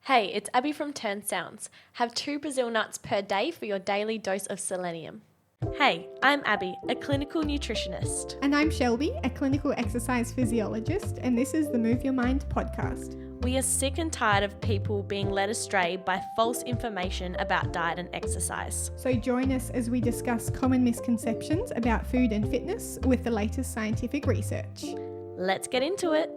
Hey, it's Abbey from Turn Sounds. Have 2 Brazil nuts per day for your daily dose of selenium. Hey, I'm Abbey, a clinical nutritionist. And I'm Shelby, a clinical exercise physiologist, and this is the Move Your Mind podcast. We are sick and tired of people being led astray by false information about diet and exercise. So join us as we discuss common misconceptions about food and fitness with the latest scientific research. Let's get into it.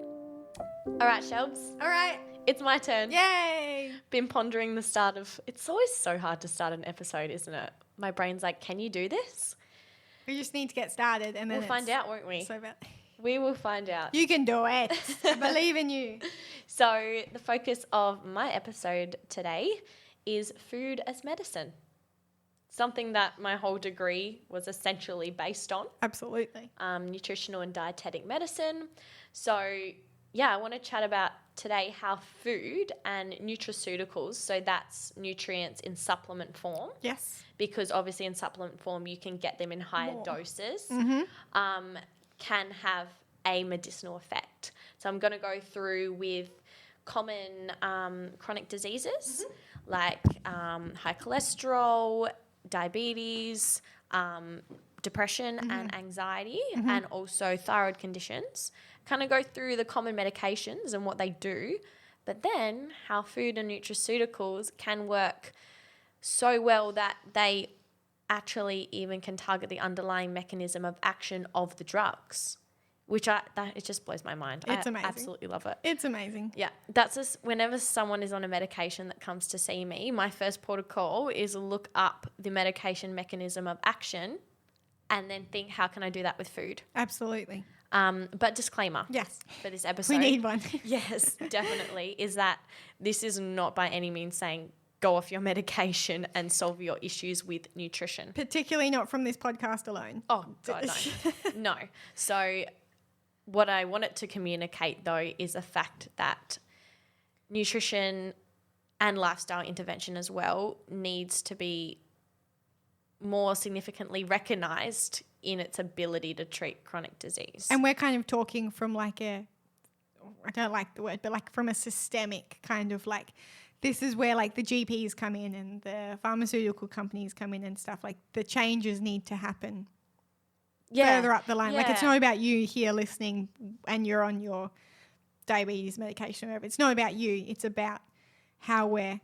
All right, Shelbs. All right. It's my turn. Yay! Been pondering the start of... It's always so hard to start an episode, isn't it? My brain's like, can you do this? We just need to get started and then We'll find out, won't we? So bad. We will find out. You can do it. I believe in you. So the focus of my episode today is food as medicine. Something that my whole degree was essentially based on. Absolutely. Nutritional and dietetic medicine. So yeah, I want to chat about today how food and nutraceuticals, so that's nutrients in supplement form. Yes. Because obviously in supplement form you can get them in higher doses, can have a medicinal effect. So I'm going to go through with common chronic diseases like high cholesterol, diabetes, depression and anxiety, and also thyroid conditions. Kind of go through the common medications and what they do, but then how food and nutraceuticals can work so well that they actually even can target the underlying mechanism of action of the drugs, which it just blows my mind. It's I amazing. Absolutely love it. It's amazing. Yeah, that's just whenever someone is on a medication that comes to see me, my first protocol is look up the medication mechanism of action and then think, how can I do that with food? Absolutely. But disclaimer. Yes. For this episode. We need one. Yes, definitely. Is that this is not by any means saying go off your medication and solve your issues with nutrition. Particularly not from this podcast alone. Oh, God, no. No. So what I want it to communicate, though, is a fact that nutrition and lifestyle intervention as well needs to be more significantly recognised in its ability to treat chronic disease. And we're kind of talking from I don't like the word, but like from a systemic kind of like, this is where like the GPs come in and the pharmaceutical companies come in and stuff. Like the changes need to happen further up the line. Yeah. Like it's not about you here listening and you're on your diabetes medication or whatever. It's not about you. It's about how we're...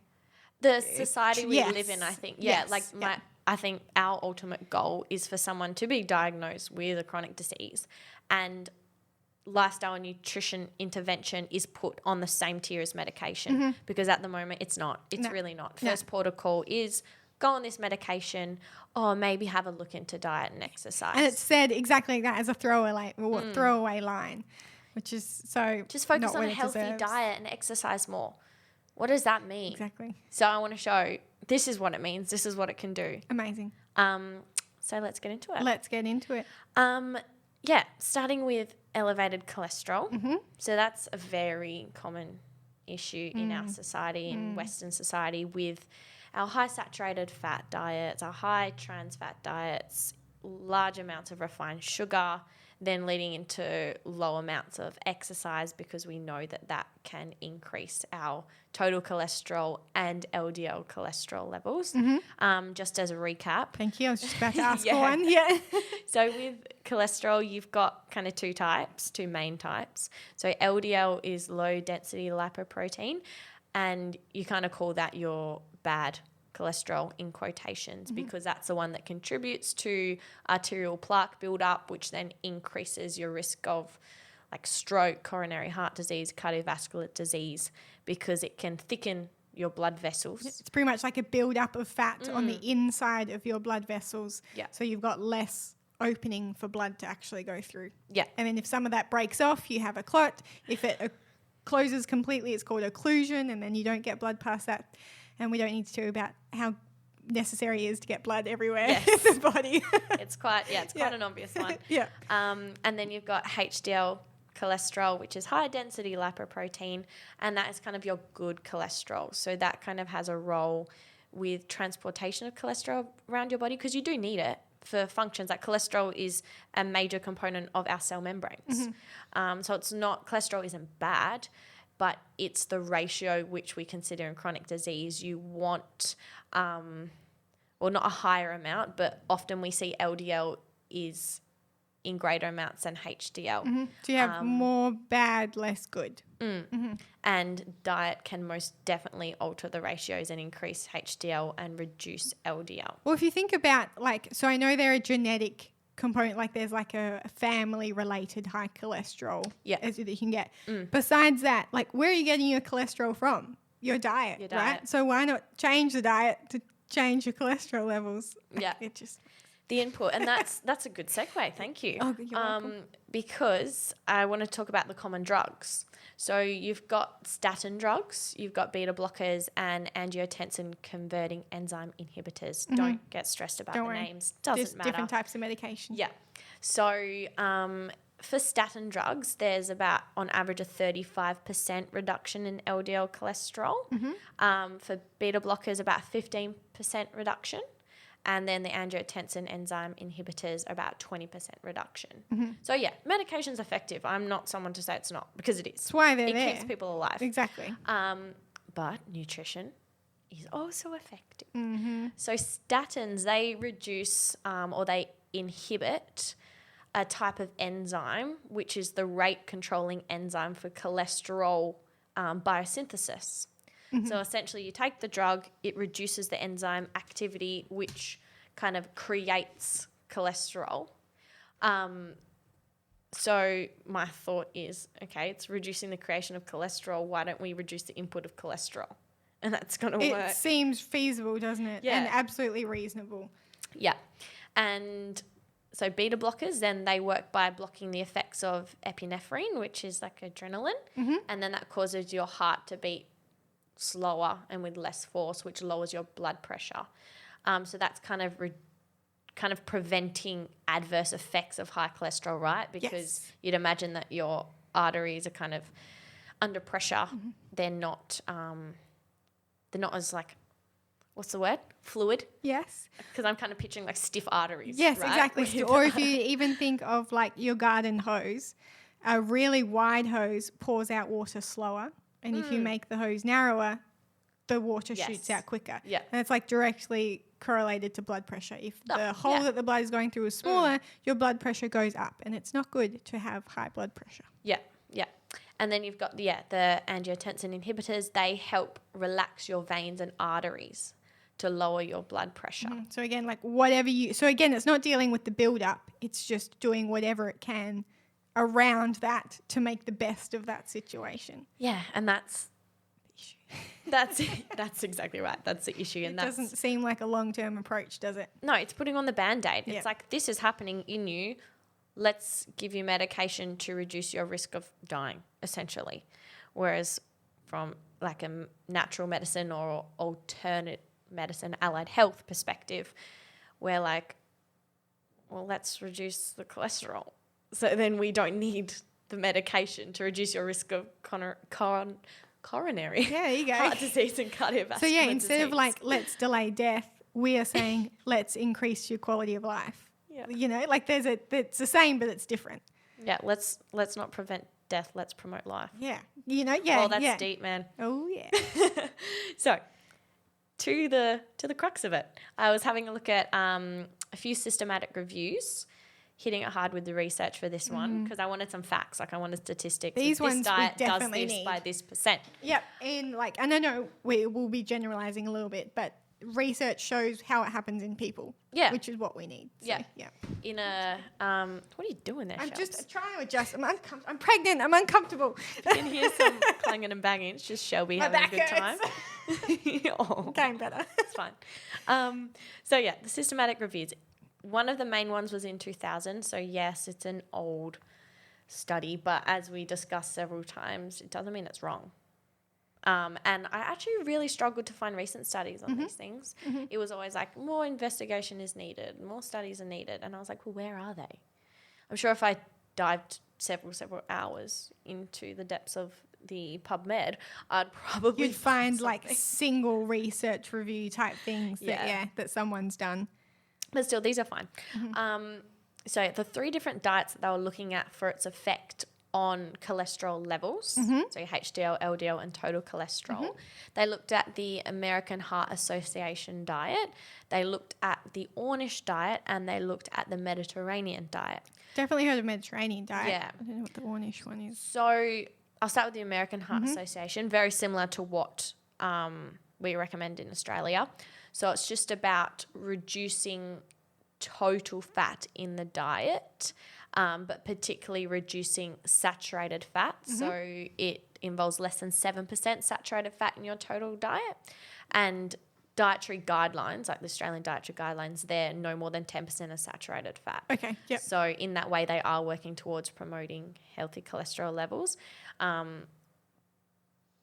The society we live in, I think. Yeah, Yes. I think our ultimate goal is for someone to be diagnosed with a chronic disease and lifestyle and nutrition intervention is put on the same tier as medication because at the moment it's not. It's really not. First protocol is go on this medication or maybe have a look into diet and exercise. And it's said exactly like that as a throwaway line, which is so just focus not on what a it healthy deserves. diet and exercise more. What does that mean? Exactly. So I want to show this is what it means. This is what it can do. Amazing. So let's get into it. Let's get into it. Yeah, starting with elevated cholesterol. So that's a very common issue in our society, in Western society, with our high saturated fat diets, our high trans fat diets, large amounts of refined sugar, then leading into low amounts of exercise because we know that that can increase our total cholesterol and LDL cholesterol levels. Just as a recap. Thank you. I was just about to ask for one. Yeah. So with cholesterol, you've got kind of two main types. So LDL is low density lipoprotein, and you kind of call that your bad cholesterol in quotations because that's the one that contributes to arterial plaque buildup, which then increases your risk of like stroke, coronary heart disease, cardiovascular disease, because it can thicken your blood vessels. It's pretty much like a build-up of fat on the inside of your blood vessels. Yeah. So you've got less opening for blood to actually go through. Yeah. And then if some of that breaks off, you have a clot. If it closes completely, it's called occlusion, and then you don't get blood past that. And we don't need to talk about how necessary it is to get blood everywhere in the body. It's quite an obvious one. Yeah. And then you've got HDL cholesterol, which is high density lipoprotein, and that is kind of your good cholesterol. So that kind of has a role with transportation of cholesterol around your body because you do need it for functions. Like cholesterol is a major component of our cell membranes. So it's not, cholesterol isn't bad, but it's the ratio which we consider in chronic disease. You want, well, not a higher amount, but often we see LDL is in greater amounts than HDL. So you have more bad, less good. And diet can most definitely alter the ratios and increase HDL and reduce LDL. Well, if you think about so I know there are genetic component, there's a family related high cholesterol that you can get. Besides that, where are you getting your cholesterol from? Your diet, right? So why not change the diet to change your cholesterol levels? Yeah. It just... The input, and that's a good segue. Thank you. Oh, you're welcome. Because I want to talk about the common drugs. So you've got statin drugs, you've got beta blockers, and angiotensin converting enzyme inhibitors. Don't get stressed about the names. Doesn't matter. Different types of medication. Yeah. So for statin drugs, there's about on average a 35% reduction in LDL cholesterol. For beta blockers, about 15% reduction. And then the angiotensin enzyme inhibitors are about 20% reduction. So, yeah, medication's effective. I'm not someone to say it's not, because it is. That's why they're there. It keeps people alive. Exactly. But nutrition is also effective. So statins, they reduce or they inhibit a type of enzyme, which is the rate-controlling enzyme for cholesterol biosynthesis. So essentially you take the drug, it reduces the enzyme activity, which kind of creates cholesterol. So my thought is, okay, it's reducing the creation of cholesterol. Why don't we reduce the input of cholesterol? And that's going to work. It seems feasible, doesn't it? Yeah. And absolutely reasonable. Yeah. And so beta blockers, then they work by blocking the effects of epinephrine, which is like adrenaline. And then that causes your heart to beat slower and with less force, which lowers your blood pressure. So that's kind of preventing adverse effects of high cholesterol, right? Because you'd imagine that your arteries are kind of under pressure. They're not as what's the word? Fluid. Yes. Because I'm kind of picturing stiff arteries. Yes, right? exactly. Or if you even think of your garden hose, a really wide hose pours out water slower. And if you make the hose narrower, the water shoots out quicker. Yeah. And it's directly correlated to blood pressure. If the hole that the blood is going through is smaller, your blood pressure goes up. And it's not good to have high blood pressure. Yeah, yeah. And then you've got the angiotensin inhibitors. They help relax your veins and arteries to lower your blood pressure. So again, it's not dealing with the build-up. It's just doing whatever it can around that to make the best of that situation. Yeah, and that's exactly right. That's the issue. And it doesn't seem like a long-term approach, does it? No, it's putting on the Band-Aid. It's this is happening in you. Let's give you medication to reduce your risk of dying, essentially. Whereas from a natural medicine or alternate medicine, allied health perspective, we're let's reduce the cholesterol. So then we don't need the medication to reduce your risk of coronary heart disease and cardiovascular So instead disease. of let's delay death, we are saying let's increase your quality of life. Yeah. It's the same, but it's different. Yeah, let's not prevent death, let's promote life. Yeah. Oh, that's deep, man. Oh, yeah. So to the crux of it, I was having a look at a few systematic reviews, hitting it hard with the research for this one because I wanted some facts. I wanted statistics. These ones this diet we definitely does this need. by this percent. Yep. And and I know we will be generalizing a little bit, but research shows how it happens in people. Yeah. Which is what we need. So, yeah. In a what are you doing there, I'm Shells? just trying to adjust. I'm pregnant. I'm uncomfortable. You can hear some clanging and banging. It's just Shelby My having a back good hurts. time. Oh, Getting better. it's fine. So yeah, the systematic reviews. One of the main ones was in 2000. So yes, it's an old study, but as we discussed several times, it doesn't mean it's wrong. And I actually really struggled to find recent studies on these things. It was always more investigation is needed, more studies are needed. And I was well, where are they? I'm sure if I dived several hours into the depths of the PubMed, I'd probably You'd find something. single research review type things that someone's done. But still, these are fine. So the 3 different diets that they were looking at for its effect on cholesterol levels, so your HDL, LDL, and total cholesterol. They looked at the American Heart Association diet, they looked at the Ornish diet, and they looked at the Mediterranean diet. Definitely heard of Mediterranean diet. Yeah. I don't know what the Ornish one is. So I'll start with the American Heart Association, very similar to what we recommend in Australia. So it's just about reducing total fat in the diet, but particularly reducing saturated fat. So it involves less than 7% saturated fat in your total diet. And dietary guidelines, like the Australian dietary guidelines, they're no more than 10% of saturated fat. Okay, yep. So in that way, they are working towards promoting healthy cholesterol levels.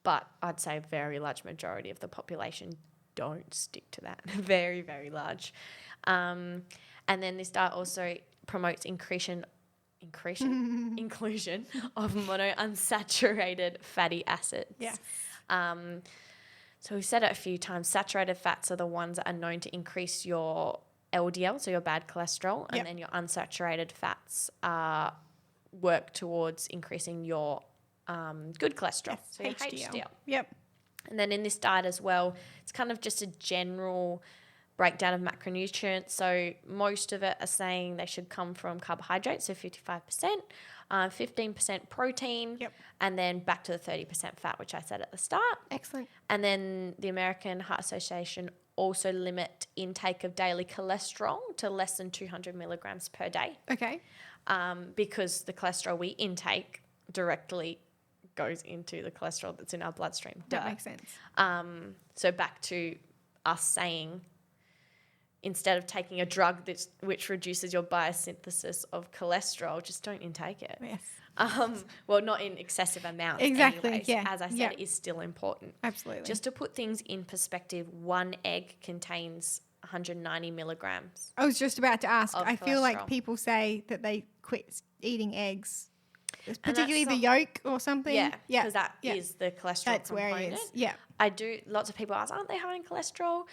But I'd say a very large majority of the population don't stick to that. Very, very large. And then this diet also promotes inclusion of monounsaturated fatty acids. Yes. So we've said it a few times. Saturated fats are the ones that are known to increase your LDL, so your bad cholesterol, and then your unsaturated fats work towards increasing your good cholesterol, so your HDL. Yep. And then in this diet as well, it's kind of just a general breakdown of macronutrients. So most of it are saying they should come from carbohydrates, so 55%, 15% protein, and then back to the 30% fat, which I said at the start. Excellent. And then the American Heart Association also limit intake of daily cholesterol to less than 200 milligrams per day. Okay. Because the cholesterol we intake directly goes into the cholesterol that's in our bloodstream. That makes sense. So back to us saying, instead of taking a drug which reduces your biosynthesis of cholesterol, just don't intake it. Yes. Well, not in excessive amounts. Exactly. Anyways. Yeah. As I said, it is still important. Absolutely. Just to put things in perspective, one egg contains 190 milligrams. I was just about to ask. I feel like cholesterol. people say that they quit eating eggs, particularly the yolk or something. Yeah, because that is the cholesterol That's component. where it is. Yeah. Lots of people ask, aren't they high in cholesterol?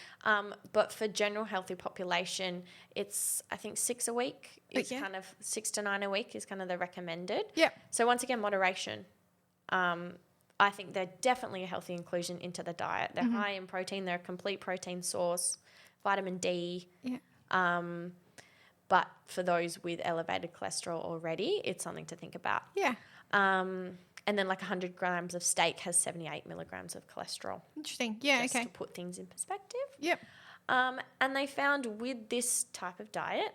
But for general healthy population, it's, I think, 6 a week. It's kind of 6 to 9 a week is kind of the recommended. Yeah. So once again, moderation. I think they're definitely a healthy inclusion into the diet. They're high in protein. They're a complete protein source, vitamin D. Yeah. But for those with elevated cholesterol already, it's something to think about. Yeah. And then like 100 grams of steak has 78 milligrams of cholesterol. Interesting. Yeah. Just Okay. to put things in perspective. Yep. And they found with this type of diet,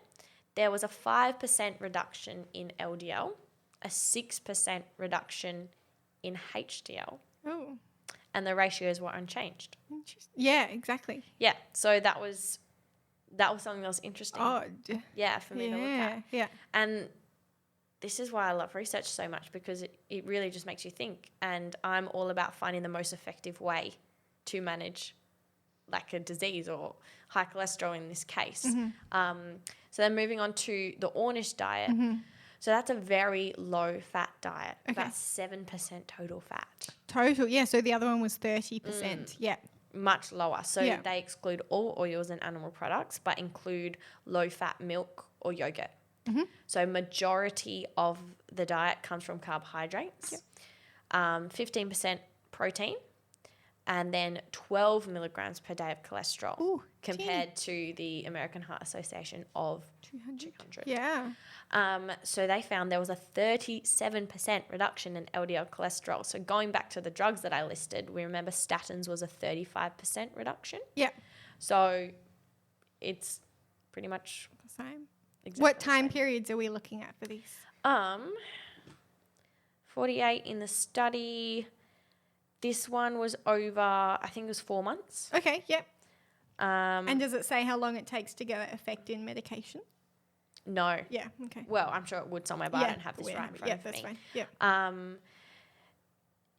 there was a 5% reduction in LDL, a 6% reduction in HDL, Oh. and the ratios were unchanged. Interesting. Yeah. Exactly. Yeah, so that was something that was interesting. Oh. For me to look at. Yeah. And this is why I love research so much, because it really just makes you think. And I'm all about finding the most effective way to manage like a disease or high cholesterol in this case. So then moving on to the Ornish diet. So that's a very low fat diet, about 7% total fat. Total. Yeah. So the other one was 30%. Yeah. Much lower. So they exclude all oils and animal products, but include low-fat milk or yogurt. So majority of the diet comes from carbohydrates, 15% protein, and then 12 milligrams per day of cholesterol compared to the American Heart Association of 200. Yeah. So they found there was a 37% reduction in LDL cholesterol. So going back to the drugs that I listed, we remember statins was a 35% reduction. Yeah. So it's pretty much The same. exactly What the time same. periods are we looking at for these? 48 in the study. This one was over, I think it was 4 months. Okay. Yep. And does it say how long it takes to get an effect in medication? No. Yeah. Okay. Well, I'm sure it would somewhere, but I don't have this right in front of that's me. fine.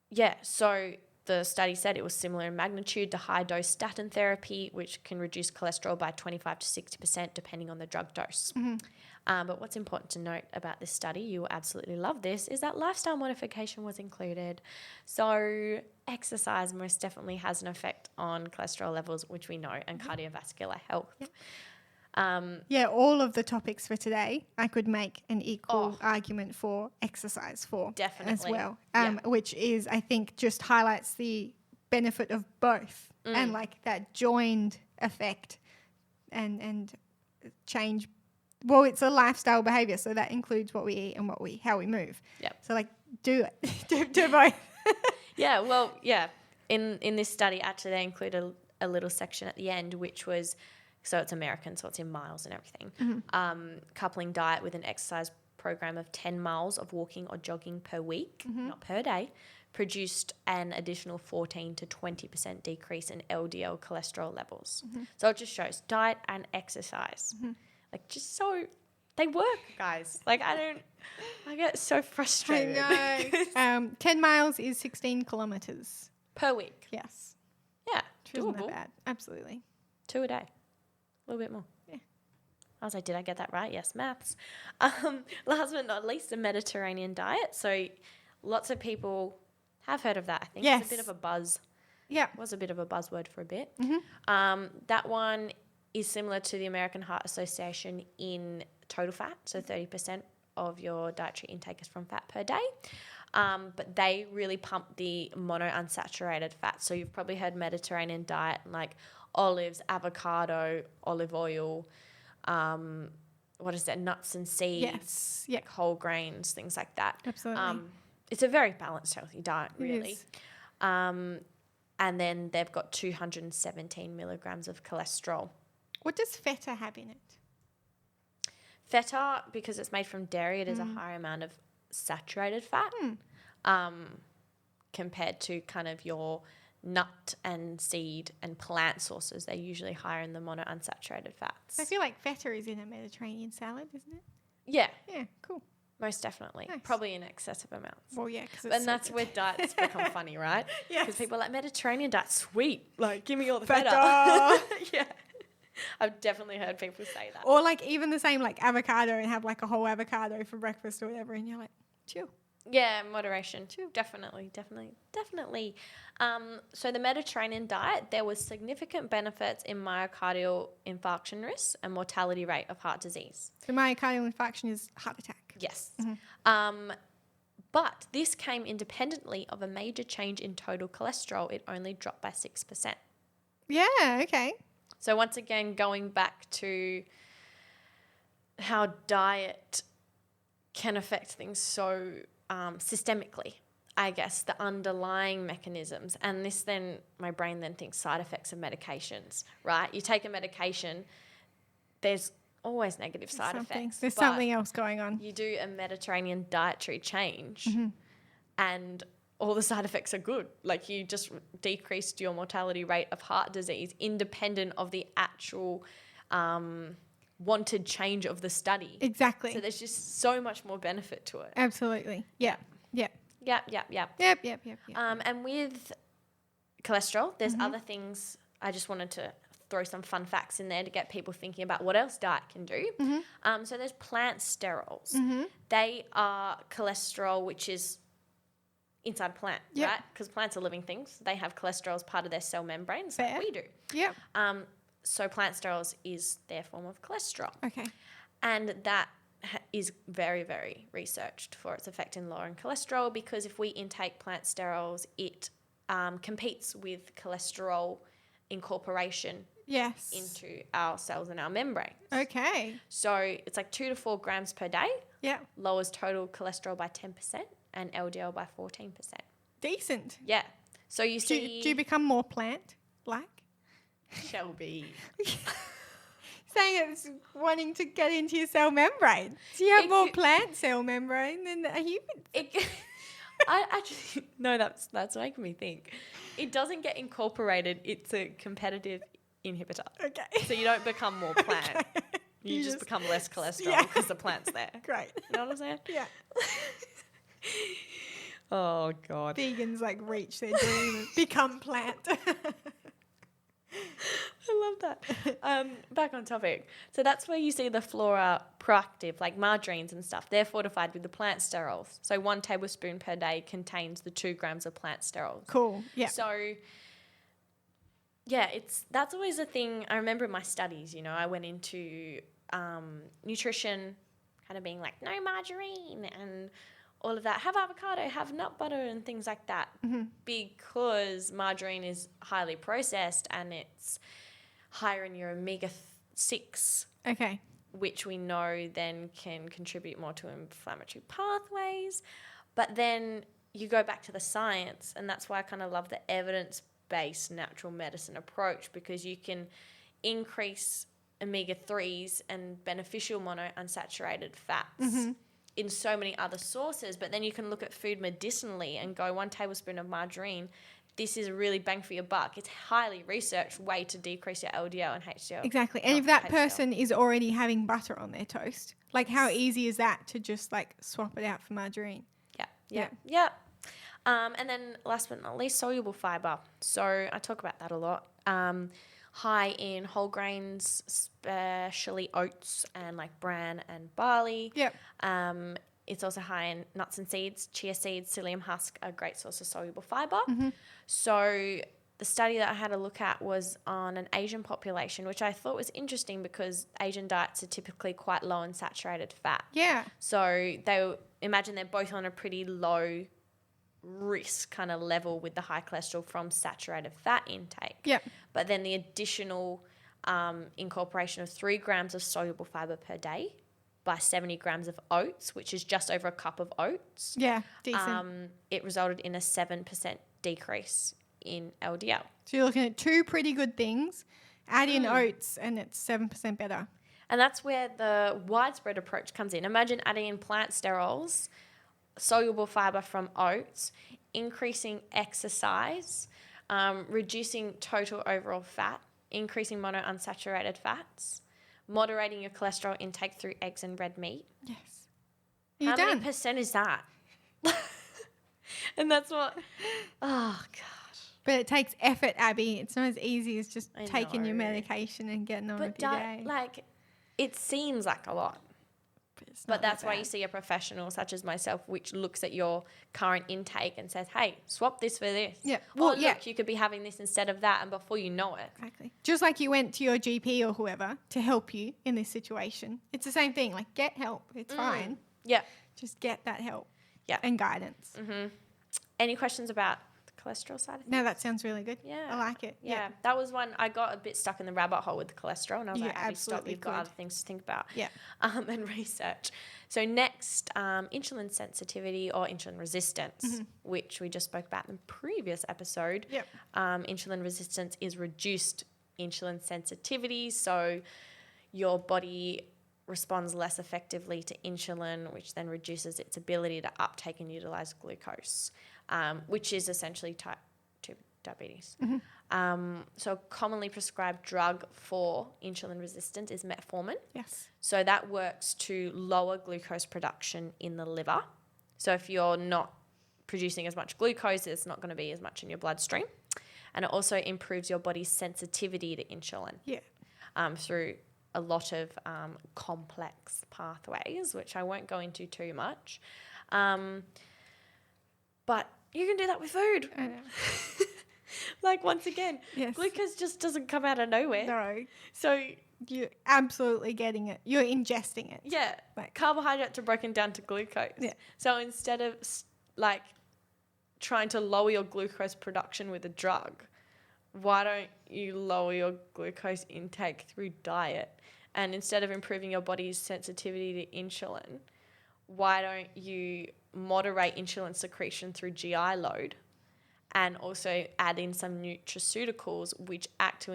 Yeah. So the study said it was similar in magnitude to high-dose statin therapy, which can reduce cholesterol by 25 to 60% depending on the drug dose. But what's important to note about this study, you will absolutely love this, is that lifestyle modification was included. So exercise most definitely has an effect on cholesterol levels, which we know, and cardiovascular health. All of the topics for today, I could make an equal argument for exercise for Definitely. as well, which is, I think, just highlights the benefit of both and like that joined effect and change. Well, it's a lifestyle behavior, so that includes what we eat and how we move. Yep. So like do it, do both. In this study, actually, they include a little section at the end, which was, so it's American, so it's in miles and everything, coupling diet with an exercise program of 10 miles of walking or jogging per week, not per day, produced an additional 14 to 20% decrease in LDL cholesterol levels. So it just shows diet and exercise. Like, just so, they work, guys. Like, I get so frustrated. I know. 10 miles is 16 kilometers. Per week. Yes. Yeah, Isn't doable. that bad? Absolutely. 2 a day. A little bit more. Yeah. I was like, did I get that right? Yes, maths. Last but not least, the Mediterranean diet. So lots of people have heard of that. I think it's a bit of a buzz. Yeah. It was a bit of a buzzword for a bit. That one is similar to the American Heart Association in total fat. So 30% of your dietary intake is from fat per day. But they really pump the monounsaturated fat. So you've probably heard Mediterranean diet, like olives, avocado, olive oil, nuts and seeds, whole grains, things like that. Absolutely. It's a very balanced, healthy diet, It really. is. And then they've got 217 milligrams of cholesterol. What does feta have in it? Feta, because it's made from dairy, it is a higher amount of saturated fat compared to kind of your nut and seed and plant sources. They're usually higher in the monounsaturated fats. I feel like feta is in a Mediterranean salad, isn't it? Yeah. Yeah, cool. Most definitely. Nice. Probably in excessive amounts. Well, yeah, because And that's where diets become funny, right? Yes. Because people are like, Mediterranean diet, sweet. Like, give me all the Feta. Yeah. I've definitely heard people say that. Or like even the same like avocado and have like a whole avocado for breakfast or whatever, and you're like, chill. Yeah, moderation. Definitely. So the Mediterranean diet, there was significant benefits in myocardial infarction risk and mortality rate of heart disease. So myocardial infarction is heart attack. Yes. But this came independently of a major change in total cholesterol. It only dropped by 6%. Yeah, okay. So once again, going back to how diet can affect things so systemically, I guess, the underlying mechanisms. And this then, my brain then thinks side effects of medications, right? You take a medication, there's always negative side effects. There's something else going on. You do a Mediterranean dietary change and all the side effects are good. Like you just decreased your mortality rate of heart disease independent of the actual wanted change of the study. Exactly. So there's just so much more benefit to it. Absolutely. Yeah. Yep. Yep. And with cholesterol, there's other things. I just wanted to throw some fun facts in there to get people thinking about what else diet can do. So there's plant sterols. They are cholesterol, which is inside a plant, right? Because plants are living things. They have cholesterol as part of their cell membranes like we do. Yep. So plant sterols is their form of cholesterol. Okay. And that is very, very researched for its effect in lowering cholesterol, because if we intake plant sterols, it competes with cholesterol incorporation into our cells and our membranes. Okay. So it's like 2 to 4 grams per day. Yeah. Lowers total cholesterol by 10% and LDL by 14%. Decent. Yeah. So you see... Do you become more plant-like? Shelby. Saying it's wanting to get into your cell membrane. Do you have more plant cell membrane than a human? I actually... No, that's making me think. It doesn't get incorporated. It's a competitive inhibitor. Okay. So you don't become more plant. Okay. You just become less cholesterol because the plant's there. Great. You know what I'm saying? Yeah. Oh, God. Vegans like reach their dream and become plant. I love that. Back on topic. So that's where you see the flora proactive, like margarines and stuff. They're fortified with the plant sterols. So 1 tablespoon per day contains the 2 grams of plant sterols. Cool. Yeah. So that's always a thing. I remember in my studies, I went into nutrition kind of being like, no margarine and all of that. Have avocado, have nut butter and things like that, because margarine is highly processed and it's higher in your omega-6. Okay. Which we know then can contribute more to inflammatory pathways. But then you go back to the science, and that's why I kind of love the evidence-based natural medicine approach, because you can increase omega-3s and beneficial monounsaturated fats in so many other sources. But then you can look at food medicinally and go 1 tablespoon of margarine. This is a really bang for your buck. It's a highly researched way to decrease your LDL and HDL. Exactly. And if that person is already having butter on their toast, like how easy is that to just like swap it out for margarine? Yeah. And then last but not least, soluble fiber. So I talk about that a lot. High in whole grains, especially oats and like bran and barley. Yep. It's also high in nuts and seeds. Chia seeds, psyllium husk are a great source of soluble fiber. So the study that I had a look at was on an Asian population, which I thought was interesting because Asian diets are typically quite low in saturated fat. Yeah. So imagine they're both on a pretty low risk kind of level with the high cholesterol from saturated fat intake. Yep. But then the additional incorporation of 3 grams of soluble fiber per day by 70 grams of oats, which is just over a cup of oats. Yeah, decent. It resulted in a 7% decrease in LDL. So you're looking at 2 pretty good things. Add in oats and it's 7% better. And that's where the widespread approach comes in. Imagine adding in plant sterols, soluble fiber from oats, increasing exercise, reducing total overall fat, increasing monounsaturated fats, moderating your cholesterol intake through eggs and red meat. Yes. How many percent is that? And that's what, oh, God. But it takes effort, Abby. It's not as easy as just taking your medication and getting on with your day. Like, it seems like a lot. But that's why you see a professional such as myself, which looks at your current intake and says, hey, swap this for this. Yeah. Well, look, you could be having this instead of that. And before you know it. Exactly. Just like you went to your GP or whoever to help you in this situation. It's the same thing. Like, get help. It's fine. Yeah. Just get that help. Yeah. And guidance. Any questions about the cholesterol side of things? No, that sounds really good. Yeah. I like it. Yeah. That was one. I got a bit stuck in the rabbit hole with the cholesterol. And I was like, Abby, stop. You've got other things to think about. Yeah. And research. So next, insulin sensitivity or insulin resistance, which we just spoke about in the previous episode. Yep. Insulin resistance is reduced insulin sensitivity. So your body responds less effectively to insulin, which then reduces its ability to uptake and utilize glucose, which is essentially type 2 diabetes. So a commonly prescribed drug for insulin resistance is metformin. Yes. So that works to lower glucose production in the liver. So if you're not producing as much glucose, there's not going to be as much in your bloodstream. And it also improves your body's sensitivity to insulin. Yeah. Through a lot of complex pathways, which I won't go into too much. But you can do that with food. I know. Like, once again, Yes. glucose just doesn't come out of nowhere. No. So, You're absolutely getting it. You're ingesting it. yeah, Like- carbohydrates are broken down to glucose. Yeah. So instead of, like, trying to lower your glucose production with a drug, why don't you lower your glucose intake through diet? And instead of improving your body's sensitivity to insulin, why don't you moderate insulin secretion through GI load and also add in some nutraceuticals which act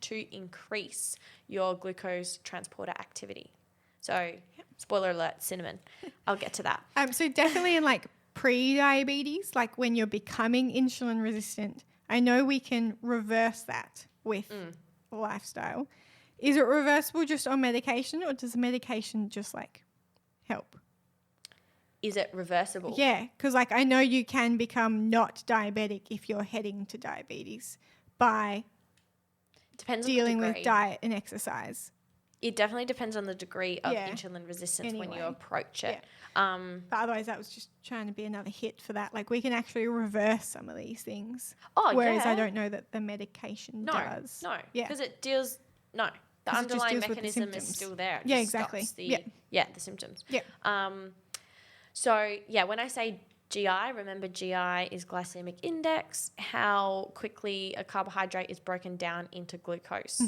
to increase your glucose transporter activity? So, spoiler alert, cinnamon. I'll get to that. So definitely in like pre-diabetes, like when you're becoming insulin resistant, I know we can reverse that with lifestyle. Is it reversible just on medication, or does the medication just like help? Is it reversible? Yeah, because like I know you can become not diabetic if you're heading to diabetes by Depends dealing on the with degree. diet and exercise. It definitely depends on the degree of Yeah. insulin resistance when you Anyway. approach it. But otherwise, that was just trying to be another hit for that. Like, we can actually reverse some of these things. Oh, whereas yeah. I don't know that the medication does. No, Yeah. because it deals. No, the 'Cause it just underlying deals with the mechanism is symptoms. still there. It Yeah, just exactly. stops the symptoms. Yeah. So yeah, when I say GI, remember GI is glycemic index, how quickly a carbohydrate is broken down into glucose,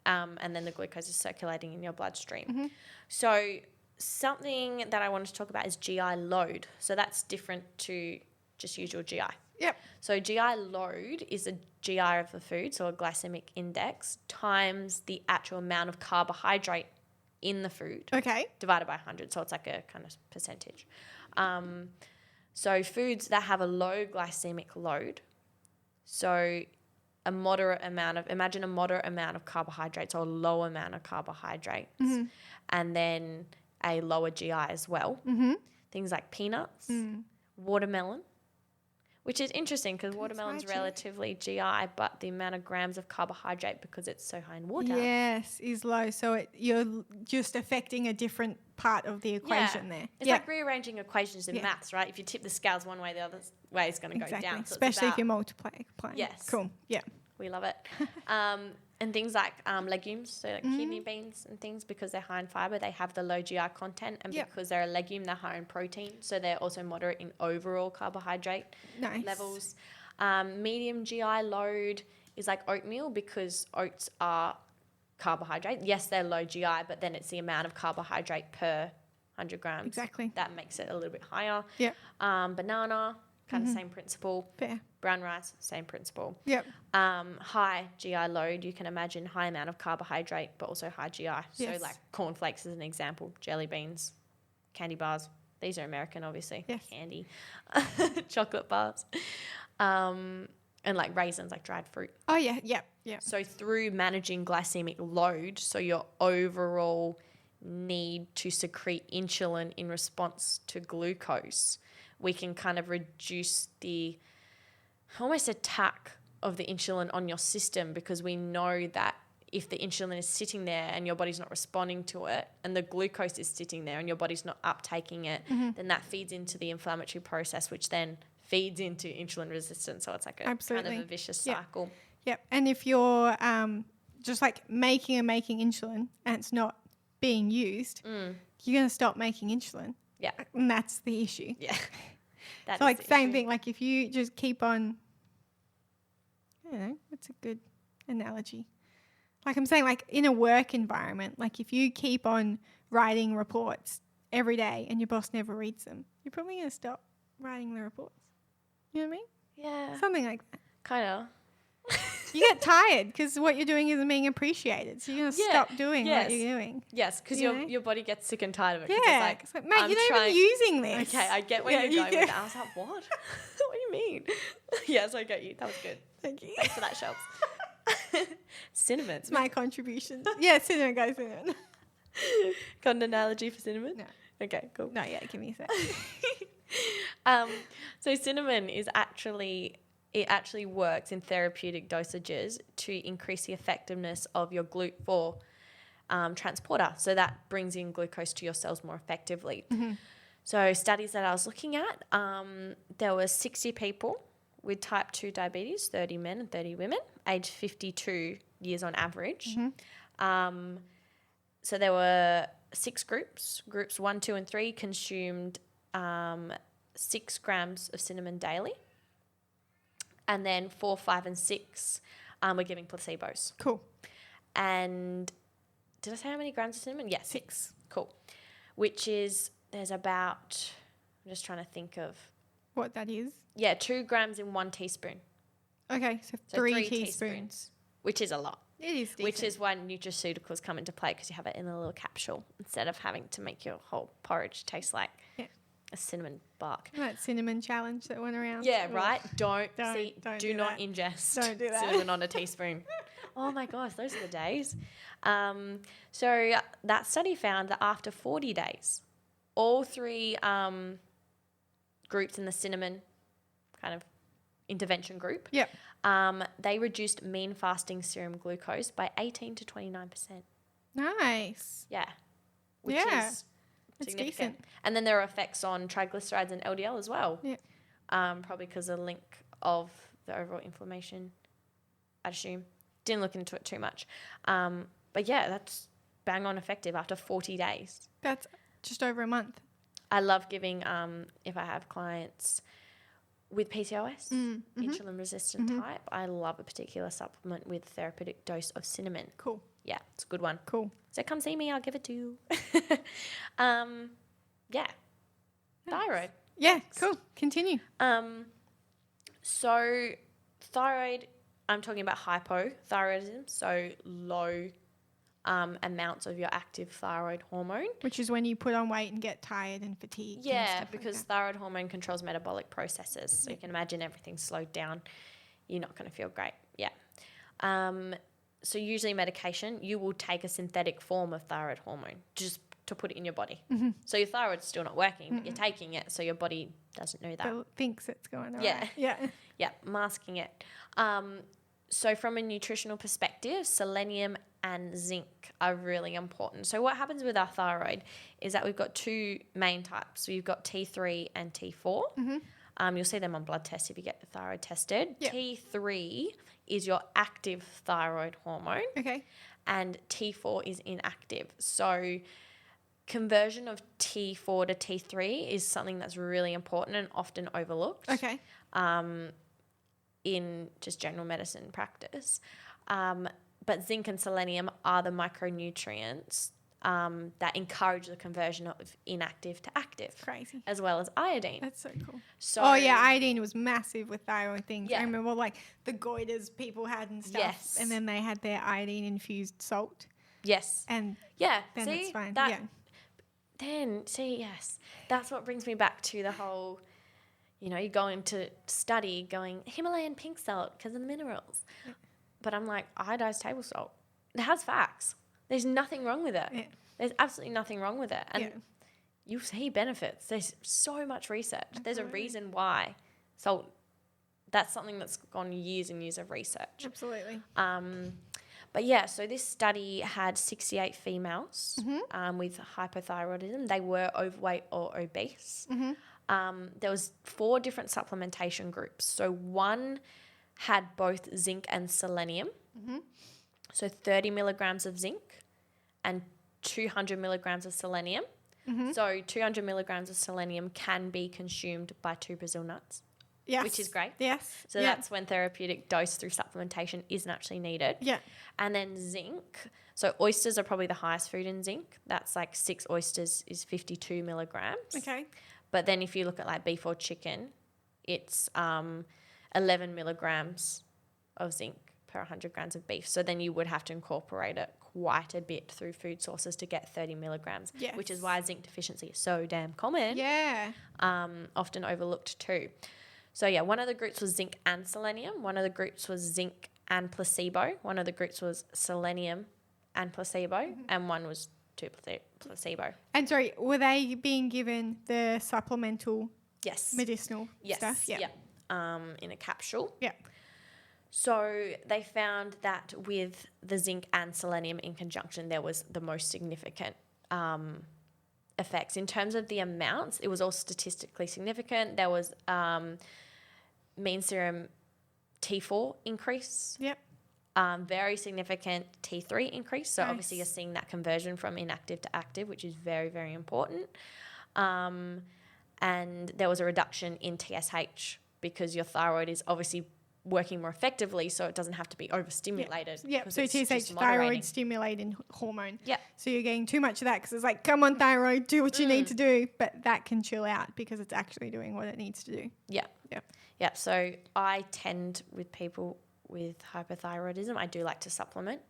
and then the glucose is circulating in your bloodstream. So something that I wanted to talk about is GI load. So that's different to just usual GI. Yep. So GI load is a GI of the food, so a glycemic index, times the actual amount of carbohydrate in the food Okay. divided by 100. So it's like a kind of percentage. So foods that have a low glycemic load, so imagine a moderate amount of carbohydrates or a low amount of carbohydrates, and then a lower GI as well. Things like peanuts, watermelon, which is interesting because watermelon's relatively GI, but the amount of grams of carbohydrate, because it's so high in water. Yes, is low. So you're just affecting a different part of the equation there. It's like rearranging equations in maths, right? If you tip the scales one way, the other way is going to go down. So especially if you're multiplying. Yes. Cool. Yeah. We love it. And things like legumes, so like kidney beans and things, because they're high in fiber, they have the low GI content, and because they're a legume, they're high in protein, so they're also moderate in overall carbohydrate levels. Medium GI load is like oatmeal, because oats are carbohydrate. Yes, they're low GI, but then it's the amount of carbohydrate per 100 grams. Exactly. That makes it a little bit higher. Yeah. Banana, kind of same principle. Fair. Brown rice, same principle. Yep. High GI load, you can imagine high amount of carbohydrate, but also high GI. So like cornflakes is an example, jelly beans, candy bars. These are American, obviously. Yes. Candy. Chocolate bars. And like raisins, like dried fruit. Oh, yeah. Yep. Yep. So through managing glycemic load, so your overall need to secrete insulin in response to glucose, we can kind of reduce the almost attack of the insulin on your system, because we know that if the insulin is sitting there and your body's not responding to it, and the glucose is sitting there and your body's not uptaking it, then that feeds into the inflammatory process, which then feeds into insulin resistance. So it's like a kind of a vicious cycle. Yep. And if you're just like making insulin and it's not being used, you're going to stop making insulin. Yeah. And that's the issue. Yeah. So like same thing, like if you just keep on, I don't know, what's a good analogy? Like I'm saying, like in a work environment, like if you keep on writing reports every day and your boss never reads them, you're probably going to stop writing the reports. You know what I mean? Yeah. Something like that. Kind of. You get tired because what you're doing isn't being appreciated. So you're going to stop doing what you're doing. Yes, because your body gets sick and tired of it. Yeah. It's like, mate, you're not even using this. Okay, I get where you're going with that. I was like, what? What do you mean? Yes, I get you. That was good. Thank you. Thanks for that, Shelps. Cinnamon. It's my contribution. Yeah, cinnamon, go cinnamon. Got an analogy for cinnamon? No. Okay, cool. No, yeah, give me a sec. So cinnamon is actually works in therapeutic dosages to increase the effectiveness of your GLUT4 transporter. So that brings in glucose to your cells more effectively. So studies that I was looking at, there were 60 people with type 2 diabetes, 30 men and 30 women, aged 52 years on average. So there were 6 groups. Groups 1, 2, and 3 consumed 6 grams of cinnamon daily. And then 4, 5, and 6 were giving placebos. Cool. And did I say how many grams of cinnamon? Yeah, 6. Cool. Which is, there's about, I'm just trying to think of. What that is? Yeah, 2 grams in 1 teaspoon. Okay, so 3 teaspoons. Which is a lot. It is decent. Which is why nutraceuticals come into play, because you have it in a little capsule instead of having to make your whole porridge taste like a cinnamon bark. That cinnamon challenge that went around. Yeah, right? Do not that. ingest Don't do that. cinnamon on a teaspoon. Oh my gosh, those are the days. So that study found that after 40 days, all 3 groups in the cinnamon kind of intervention group, Yep. they reduced mean fasting serum glucose by 18 to 29%. Nice. Yeah. Which Yeah, is that's significant. decent. And then there are effects on triglycerides and LDL as well. Yeah. Probably because of the link of the overall inflammation, I'd assume. Didn't look into it too much. But yeah, that's bang on effective after 40 days. That's just over a month. I love giving, if I have clients with PCOS, insulin resistant type, I love a particular supplement with therapeutic dose of cinnamon. Cool. Yeah, it's a good one. Cool. So come see me, I'll give it to you. Yeah. Thyroid. Yeah, cool. Continue. So thyroid, I'm talking about hypothyroidism, so low amounts of your active thyroid hormone. Which is when you put on weight and get tired and fatigued. Yeah, and stuff because like thyroid hormone controls metabolic processes. So you can imagine everything's slowed down. You're not going to feel great. Yeah. So usually medication, you will take a synthetic form of thyroid hormone just to put it in your body. So your thyroid's still not working, but you're taking it, so your body doesn't know that. But thinks it's going all Yeah. right. Yeah. Yeah, masking it. So from a nutritional perspective, selenium and zinc are really important. So what happens with our thyroid is that we've got two main types. We've got T3 and T4. You'll see them on blood tests if you get the thyroid tested. Yep. T3 is your active thyroid hormone Okay. and T4 is inactive. So conversion of T4 to T3 is something that's really important and often overlooked. Okay. In just general medicine practice. But zinc and selenium are the micronutrients that encourage the conversion of inactive to active, Crazy. as well as iodine. That's so cool. So, Oh yeah, iodine was massive with thyroid things. Yeah. I remember like the goiters people had and stuff. Yes. And then they had their iodine infused salt. yes. And Yeah. then see, it's fine. That, Yeah. Then, see, yes. That's what brings me back to the whole, you're going to study going Himalayan pink salt because of the minerals. Yeah. But I'm like, iodized table salt. It has facts. There's nothing wrong with it. Yeah. There's absolutely nothing wrong with it. And Yeah. you'll see benefits. There's so much research. There's a Absolutely. reason why salt, that's something that's gone years and years of research. Absolutely. But yeah, so this study had 68 females with hypothyroidism. They were overweight or obese. There was 4 different supplementation groups. So one had both zinc and selenium. So 30 milligrams of zinc and 200 milligrams of selenium. So 200 milligrams of selenium can be consumed by 2 Brazil nuts, Yes. which is great. Yes. So yeah. that's when therapeutic dose through supplementation isn't actually needed. Yeah. And then zinc. So oysters are probably the highest food in zinc. That's like 6 oysters is 52 milligrams. Okay. But then if you look at like beef or chicken, it's 11 milligrams of zinc per 100 grams of beef. So then you would have to incorporate it quite a bit through food sources to get 30 milligrams, Yes. which is why zinc deficiency is so damn common. Yeah. Often overlooked too. So yeah, one of the groups was zinc and selenium. One of the groups was zinc and placebo. One of the groups was selenium and placebo. And one was 2 placebo. And sorry, were they being given the supplemental Yes. medicinal Yes. stuff? Yeah. In a capsule. Yeah. So they found that with the zinc and selenium in conjunction, there was the most significant effects. In terms of the amounts, it was all statistically significant. There was mean serum T4 increase. Yep. Very significant T3 increase. So Nice. obviously you're seeing that conversion from inactive to active, which is very, very important. And there was a reduction in TSH because your thyroid is obviously working more effectively, so it doesn't have to be overstimulated. Yeah. 'cause So it's TSH, just moderating. thyroid stimulating hormone. Yeah. So you're getting too much of that because it's like, come on, thyroid, do what you need to do. But that can chill out because it's actually doing what it needs to do. Yeah. Yeah. Yeah. So I tend with people with hypothyroidism, I do like to supplement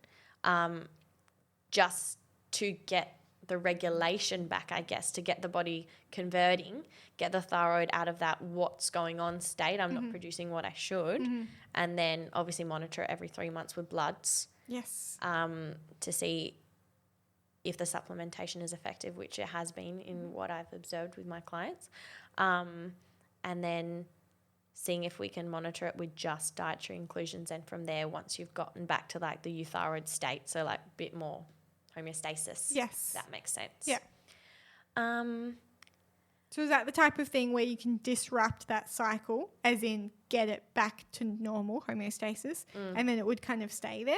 just to get the regulation back, I guess, to get the body converting, get the thyroid out of that what's going on state. I'm not producing what I should. And then obviously monitor it every 3 months with bloods Yes. to see if the supplementation is effective, which it has been in what I've observed with my clients. And then seeing if we can monitor it with just dietary inclusions. And from there, once you've gotten back to like the euthyroid state, so like a bit more homeostasis. Yes. That makes sense. Yeah. So is that the type of thing where you can disrupt that cycle, as in get it back to normal homeostasis, and then it would kind of stay there?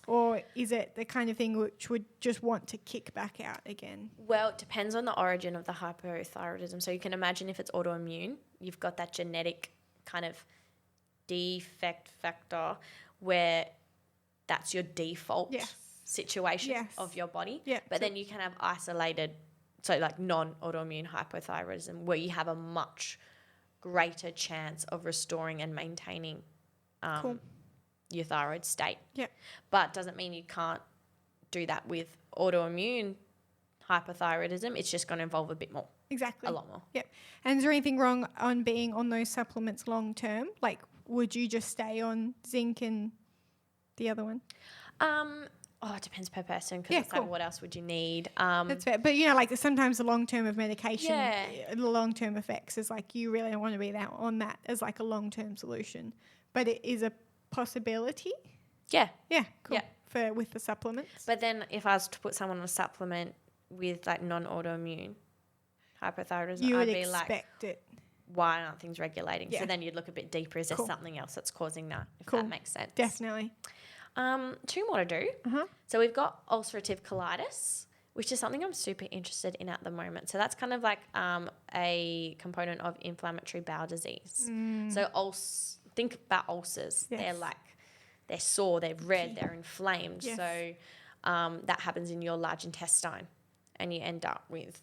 Or is it the kind of thing which would just want to kick back out again? Well, it depends on the origin of the hypothyroidism. So you can imagine if it's autoimmune, you've got that genetic kind of defect factor where that's your default situation of your body. Yeah. But then you can have isolated, so like non-autoimmune hypothyroidism, where you have a much greater chance of restoring and maintaining your thyroid state. Yeah. But doesn't mean you can't do that with autoimmune hypothyroidism. It's just going to involve a bit more. Exactly. A lot more. Yep. And is there anything wrong on being on those supplements long term? Like, would you just stay on zinc and the other one? It depends per person, because it's like, what else would you need? That's fair. But, like sometimes the long-term of medication, the long-term effects is like you really don't want to be on that as like a long-term solution. But it is a possibility. Yeah. Yeah, cool. Yeah. With the supplements. But then if I was to put someone on a supplement with like non-autoimmune hypothyroidism, I'd be like, why aren't things regulating? Yeah. So then you'd look a bit deeper. Is there something else that's causing that, if that makes sense? Definitely. Two more to do. So we've got ulcerative colitis, which is something I'm super interested in at the moment. So that's kind of like a component of inflammatory bowel disease. So think about ulcers. Yes. They're sore, they're red, they're inflamed. Yes. So that happens in your large intestine, and you end up with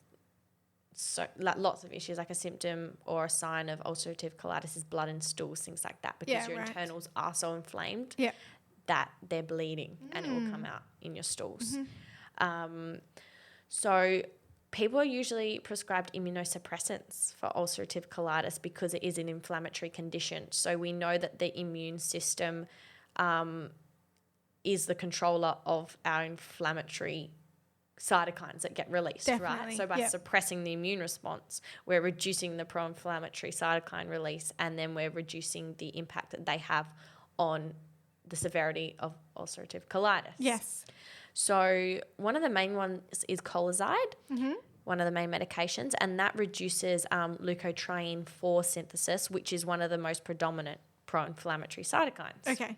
lots of issues. Like a symptom or a sign of ulcerative colitis is blood and stools, things like that, because your internals are so inflamed that they're bleeding and it will come out in your stools. So people are usually prescribed immunosuppressants for ulcerative colitis because it is an inflammatory condition. So we know that the immune system is the controller of our inflammatory cytokines that get released, right? So by suppressing the immune response, we're reducing the pro-inflammatory cytokine release, and then we're reducing the impact that they have on the severity of ulcerative colitis. Yes. So one of the main ones is Cholazide, one of the main medications, and that reduces leukotriene-4 synthesis, which is one of the most predominant pro-inflammatory cytokines. Okay.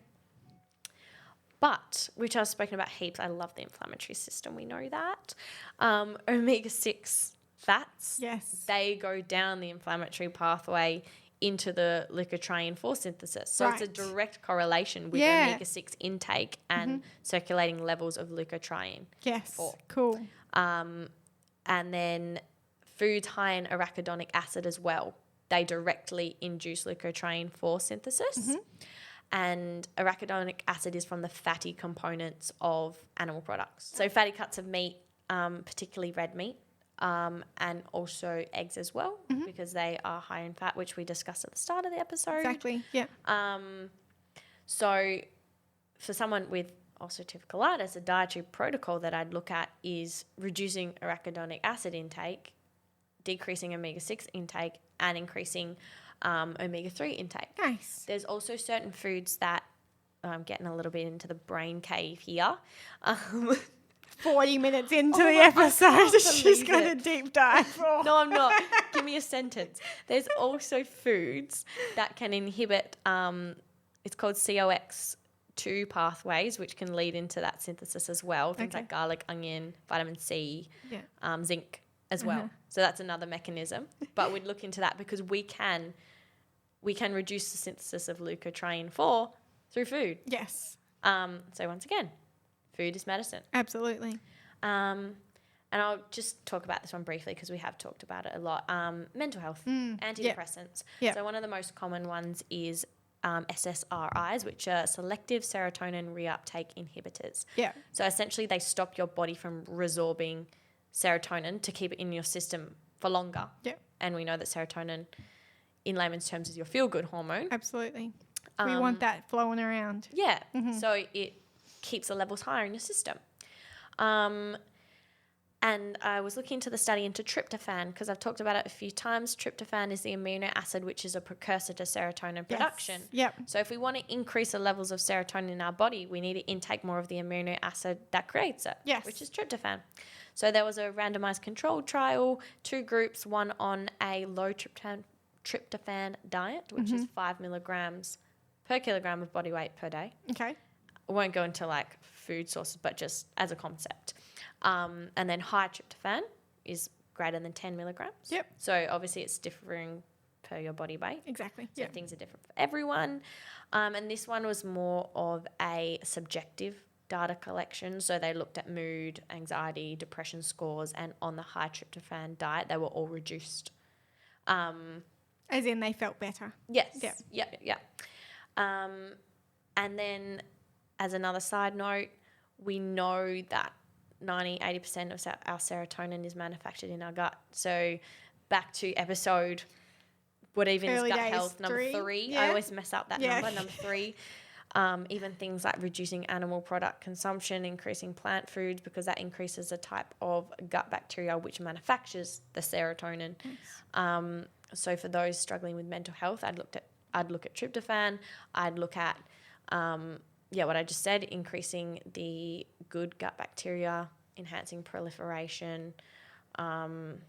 But, which I've spoken about heaps, I love the inflammatory system, we know that. Omega-6 fats, they go down the inflammatory pathway into the leukotriene-4 synthesis. So it's a direct correlation with omega-6 intake and circulating levels of leukotriene. Yes, 4. Cool. And then foods high in arachidonic acid as well. They directly induce leukotriene-4 synthesis. And arachidonic acid is from the fatty components of animal products. So fatty cuts of meat, particularly red meat, and also eggs as well, because they are high in fat, which we discussed at the start of the episode. Exactly, yeah. So for someone with ulcerative colitis, a dietary protocol that I'd look at is reducing arachidonic acid intake, decreasing omega-6 intake, and increasing omega-3 intake. Nice. There's also certain foods that I'm getting a little bit into the brain cave here. 40 minutes into the episode, she's got a deep dive. No, I'm not. Give me a sentence. There's also foods that can inhibit, it's called COX-2 pathways, which can lead into that synthesis as well. Things like garlic, onion, vitamin C, zinc as well. So that's another mechanism. But we'd look into that because we can reduce the synthesis of leukotriene-4 through food. Yes. So once again, food is medicine. Absolutely. And I'll just talk about this one briefly because we have talked about it a lot. Mental health, antidepressants. Yep. So one of the most common ones is SSRIs, which are selective serotonin reuptake inhibitors. Yeah. So essentially they stop your body from resorbing serotonin to keep it in your system for longer. Yeah. And we know that serotonin, in layman's terms, is your feel-good hormone. Absolutely. We want that flowing around. Yeah. So it keeps the levels higher in your system. And I was looking into the study into tryptophan because I've talked about it a few times. Tryptophan is the amino acid which is a precursor to serotonin production. Yep. So if we want to increase the levels of serotonin in our body, we need to intake more of the amino acid that creates it, Yes. which is tryptophan. So there was a randomized controlled trial, 2 groups, one on a low tryptophan diet, which is 5 milligrams per kilogram of body weight per day. Okay. I won't go into like food sources, but just as a concept. And then high tryptophan is greater than 10 milligrams. Yep. So obviously it's differing per your body weight. Exactly. So things are different for everyone. And this one was more of a subjective data collection. So they looked at mood, anxiety, depression scores, and on the high tryptophan diet, they were all reduced. As in they felt better. Yes. Yeah. Yeah. And then as another side note, we know that 80% of our serotonin is manufactured in our gut. So back to episode, what even is Early gut days health, number 3. Yeah. I always mess up that number 3. Even things like reducing animal product consumption, increasing plant foods, because that increases the type of gut bacteria which manufactures the serotonin. Nice. So for those struggling with mental health, I'd look at tryptophan. I'd look at what I just said, increasing the good gut bacteria, enhancing proliferation, kind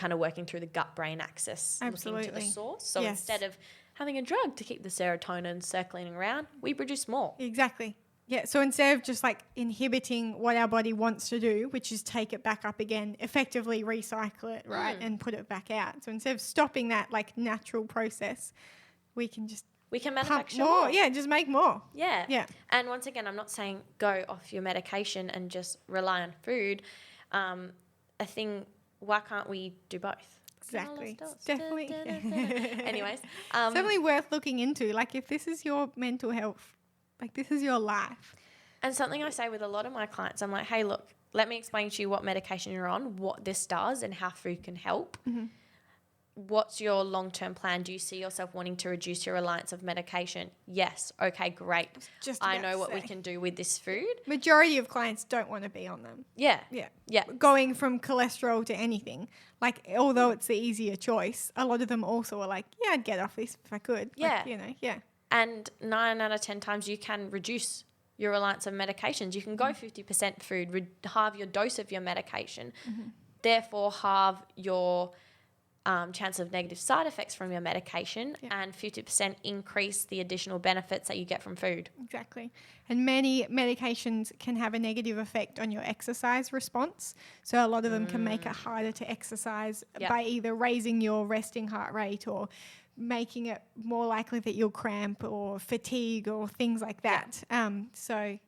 of working through the gut-brain axis, Absolutely. looking to the source. So instead of having a drug to keep the serotonin circulating around, we produce more. Exactly. Yeah, so instead of just like inhibiting what our body wants to do, which is take it back up again, effectively recycle it, right, and put it back out. So instead of stopping that like natural process, we can manufacture more. Yeah, just make more. Yeah. Yeah. And once again, I'm not saying go off your medication and just rely on food. Why can't we do both? Exactly. It's definitely. Anyways. It's definitely worth looking into. Like if this is your mental health, like this is your life. And something I say with a lot of my clients, I'm like, hey, look, let me explain to you what medication you're on, what this does and how food can help. Mm-hmm. What's your long-term plan? Do you see yourself wanting to reduce your reliance of medication? Yes. Okay, great. I know what we can do with this food. Majority of clients don't want to be on them. Yeah. Yeah. Yeah. Going from cholesterol to anything. Like, although it's the easier choice, a lot of them also are like, yeah, I'd get off this if I could. Yeah. Like, And 9 out of 10 times you can reduce your reliance on medications. You can go 50% food, halve your dose of your medication, therefore halve your chance of negative side effects from your medication, and 50% increase the additional benefits that you get from food. Exactly. And many medications can have a negative effect on your exercise response. So a lot of them can make it harder to exercise by either raising your resting heart rate or making it more likely that you'll cramp or fatigue or things like that. So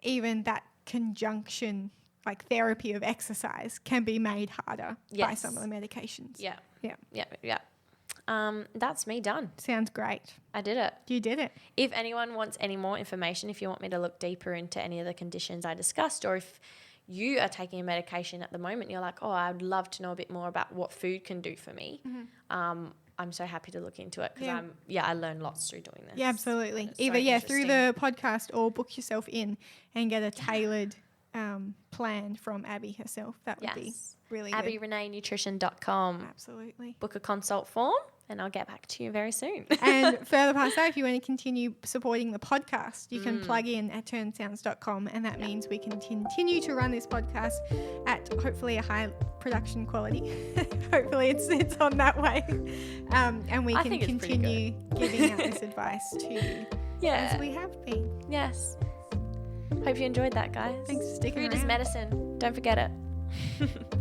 even that conjunction, like therapy of exercise, can be made harder by some of the medications. Yeah. Yeah. That's me done. Sounds great. I did it. You did it. If anyone wants any more information, if you want me to look deeper into any of the conditions I discussed, or if you are taking a medication at the moment, you're like, oh, I would love to know a bit more about what food can do for me. I'm so happy to look into it because I learn lots through doing this. Yeah, absolutely. Either through the podcast or book yourself in and get a tailored plan from Abbey herself. That would be really good. AbbeyReneeNutrition.com. Absolutely. Book a consult form and I'll get back to you very soon. And further past that, if you want to continue supporting the podcast, you can plug in at turnsounds.com, and that means we can continue to run this podcast at hopefully a high production quality. Hopefully it's on that way. And we can continue giving out this advice to you as we have been. Yes. Hope you enjoyed that, guys. Thanks for sticking around. Food is medicine. Don't forget it.